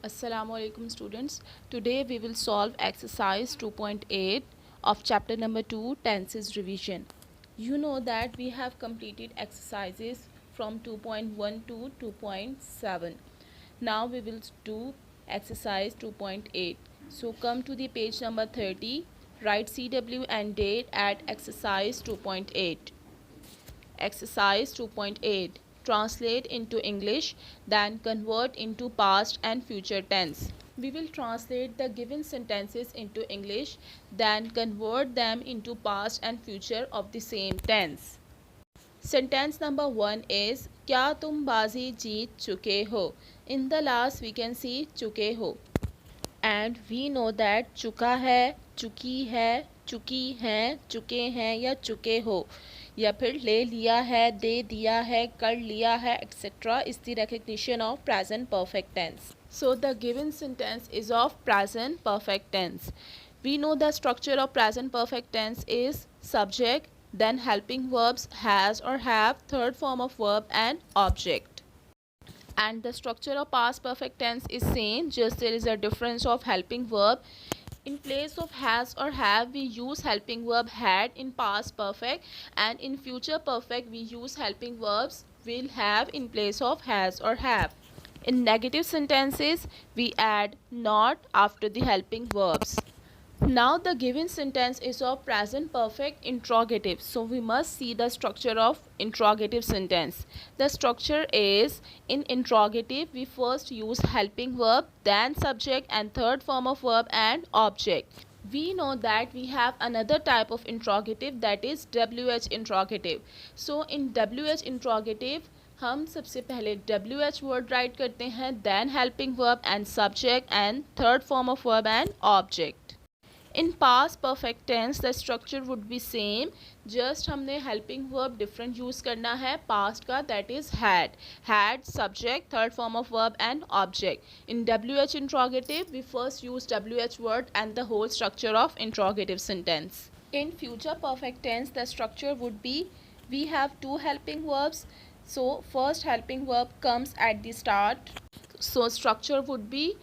Assalamu alaikum students. Today we will solve exercise 2.8 of chapter number 2 tenses revision. You know that we have completed exercises from 2.1 to 2.7. Now we will do exercise 2.8. So come to the page number 30, write CW and date at exercise 2.8. Exercise 2.8. Translate into English, then convert into past and future tense. We will translate the given sentences into English, then convert them into past and future of the same tense. Sentence number 1 is क्या तुम बाजी जीत चुके हो? In the last we can see चुके हो. And we know that चुका है, चुकी है, चुकी हैं, चुके हैं या चुके हो या फिर ले लिया है, दे दिया है, कर लिया है, etc. is the recognition of present perfect tense. So the given sentence is of present perfect tense. We know the structure of present perfect tense is subject, then helping verbs has or have, third form of verb and object. And the structure of past perfect tense is same, just there is a difference of helping verb. In place of has or have we use helping verb had in past perfect, and in future perfect we use helping verbs will have in place of has or have. In negative sentences we add not after the helping verbs. Now the given sentence is of present perfect interrogative, so we must see the structure of interrogative sentence. The structure is, in interrogative we first use helping verb, then subject and third form of verb and object. We know that we have another type of interrogative, that is WH interrogative. So in WH interrogative हम सबसे पहले WH word write करते हैं, then helping verb and subject and third form of verb and object. In past perfect tense the structure would be same, just हमने helping verb different use करना है past का, that is had subject third form of verb and object. In WH interrogative we first use WH word and the whole structure of interrogative sentence. In future perfect tense the structure would be, we have two helping verbs, so first helping verb comes at the start, so structure would be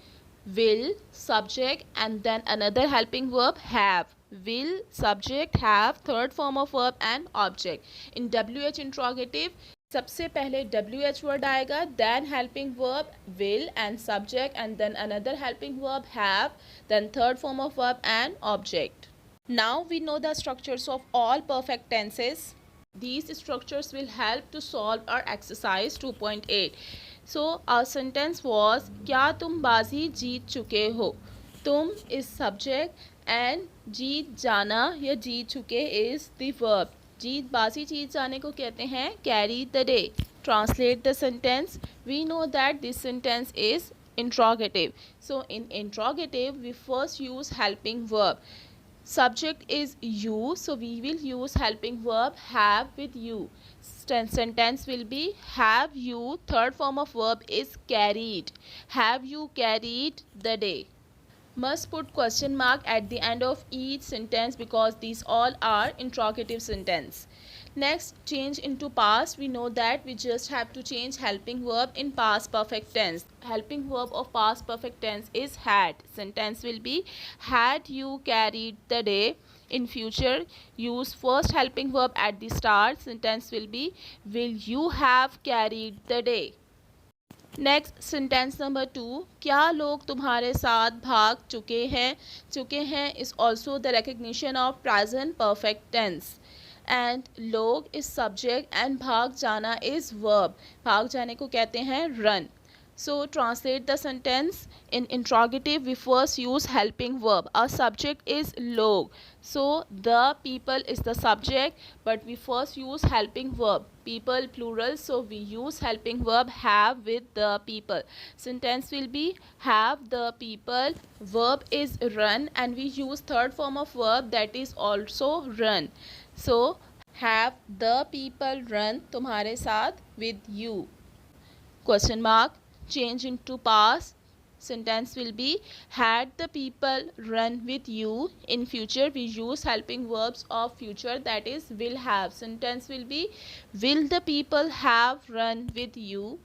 will, subject and then another helping verb have. Will, subject, have, third form of verb and object. In WH interrogative सबसे पहले WH word आएगा, then helping verb will and subject and then another helping verb have, then third form of verb and object. Now we know the structures of all perfect tenses. These structures will help to solve our exercise 2.8. So our sentence was क्या तुम बाजी जीत चुके हो? तुम is subject and जीत जाना या जीत चुके is the verb. जीत बाजी जीत जाने को कहते हैं carry the day. Translate the sentence. We know that this sentence is interrogative. So in interrogative we first use helping verb. Subject is you, so we will use helping verb have with you. Sentence will be have you, third form of verb is carried. Have you carried the day? Must put question mark at the end of each sentence because these all are interrogative sentence. Next, change into past. We know that we just have to change helping verb in past perfect tense. Helping verb of past perfect tense is had. Sentence will be had you carried the day. In future, use first helping verb at the start. Sentence will be will you have carried the day. Next sentence number 2, क्या लोग तुम्हारे साथ भाग चुके हैं is also the recognition of present perfect tense. And लोग is subject and भाग जाना इज़ वर्ब. भाग जाने को कहते हैं run. So translate the sentence. In interrogative we first use helping verb. Our subject is log, so the people is the subject, but we first use helping verb. People plural, so we use helping verb have with the people. Sentence will be have the people, verb is run and we use third form of verb that is also run. So have the people run तुम्हारे साथ with you. Question mark. Change into past. Sentence will be had the people run with you. In future we use helping verbs of future, that is will have. Sentence will be will the people have run with you.